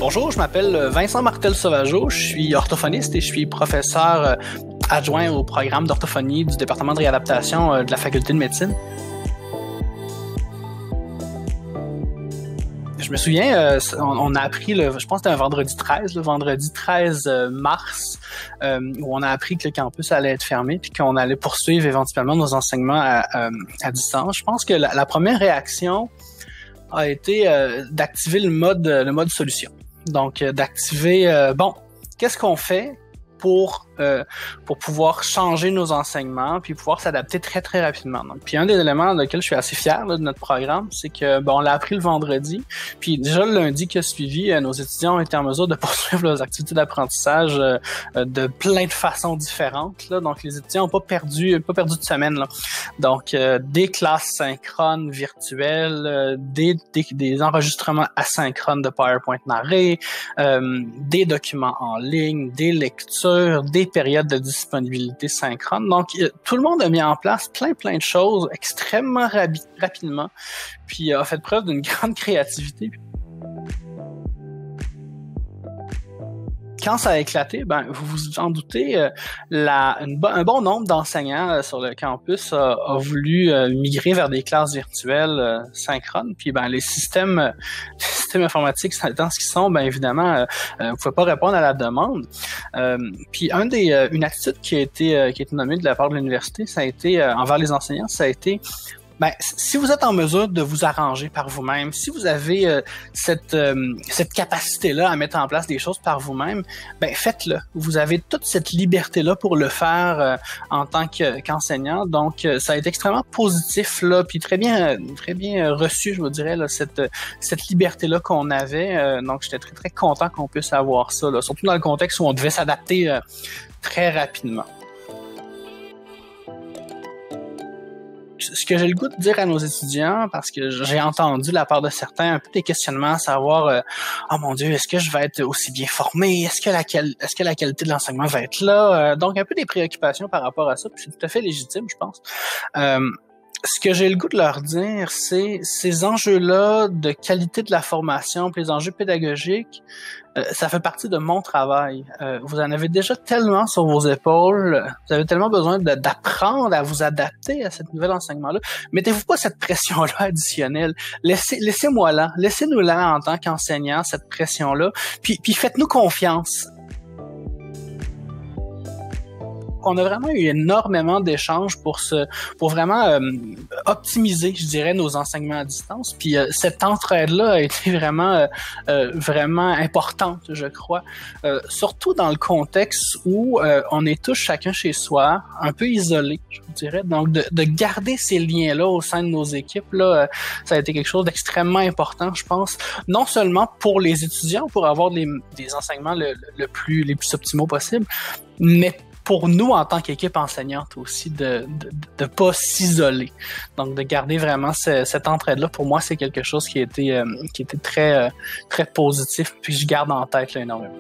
Bonjour, je m'appelle Vincent Martel-Sauvageau, je suis orthophoniste et je suis professeur adjoint au programme d'orthophonie du département de réadaptation de la faculté de médecine. Je me souviens, on a appris, je pense que c'était un vendredi 13, le vendredi 13 mars, où on a appris que le campus allait être fermé puis qu'on allait poursuivre éventuellement nos enseignements à distance. Je pense que la première réaction a été d'activer le mode solution. Donc, d'activer, qu'est-ce qu'on fait pour pouvoir changer nos enseignements puis pouvoir s'adapter très, très rapidement. Donc, puis un des éléments de lequel je suis assez fier là, de notre programme, c'est que on l'a appris le vendredi, puis déjà le lundi qui a suivi, nos étudiants ont été en mesure de poursuivre leurs activités d'apprentissage de plein de façons différentes. Là. Donc, les étudiants n'ont pas perdu de semaine. Là. Donc, des classes synchrones virtuelles, des enregistrements asynchrones de PowerPoint narré, des documents en ligne, des lectures, des périodes de disponibilité synchrone. Donc, tout le monde a mis en place plein de choses extrêmement rapidement, puis a fait preuve d'une grande créativité. Quand ça a éclaté, vous vous en doutez, un bon nombre d'enseignants sur le campus a voulu migrer vers des classes virtuelles synchrones. Puis les systèmes informatiques étant ce qu'ils sont, évidemment, vous pouvez pas répondre à la demande. Puis une attitude qui a été nommée de la part de l'université, ça a été envers les enseignants, ça a été si vous êtes en mesure de vous arranger par vous-même, si vous avez cette capacité-là à mettre en place des choses par vous-même, faites-le. Vous avez toute cette liberté-là pour le faire en tant qu'enseignant. Donc, ça a été extrêmement positif là, puis très bien reçu, je vous dirais, là, cette liberté-là qu'on avait. Donc, j'étais très très content qu'on puisse avoir ça, là, surtout dans le contexte où on devait s'adapter très rapidement. Ce que j'ai le goût de dire à nos étudiants, parce que j'ai entendu de la part de certains un peu des questionnements à savoir oh mon Dieu, est-ce que je vais être aussi bien formé? Est-ce que la qualité de l'enseignement va être là? Donc un peu des préoccupations par rapport à ça, puis c'est tout à fait légitime, je pense. Ce que j'ai le goût de leur dire, c'est ces enjeux-là de qualité de la formation, puis les enjeux pédagogiques, ça fait partie de mon travail. Vous en avez déjà tellement sur vos épaules, vous avez tellement besoin d'apprendre à vous adapter à cette nouvelle enseignement-là. Mettez-vous pas cette pression-là additionnelle. Laissez-moi là, laissez-nous là en tant qu'enseignants, cette pression-là, puis faites-nous confiance. On a vraiment eu énormément d'échanges pour vraiment optimiser, je dirais, nos enseignements à distance. Puis cette entraide-là a été vraiment importante, je crois. Surtout dans le contexte où on est tous chacun chez soi, un peu isolés, je vous dirais. Donc de garder ces liens-là au sein de nos équipes, là, ça a été quelque chose d'extrêmement important, je pense. Non seulement pour les étudiants, pour avoir des enseignements les plus optimaux possibles, mais pour nous, en tant qu'équipe enseignante aussi, de pas s'isoler. Donc, de garder vraiment cette entraide-là, pour moi, c'est quelque chose qui était très, très positif, puis je garde en tête là, énormément.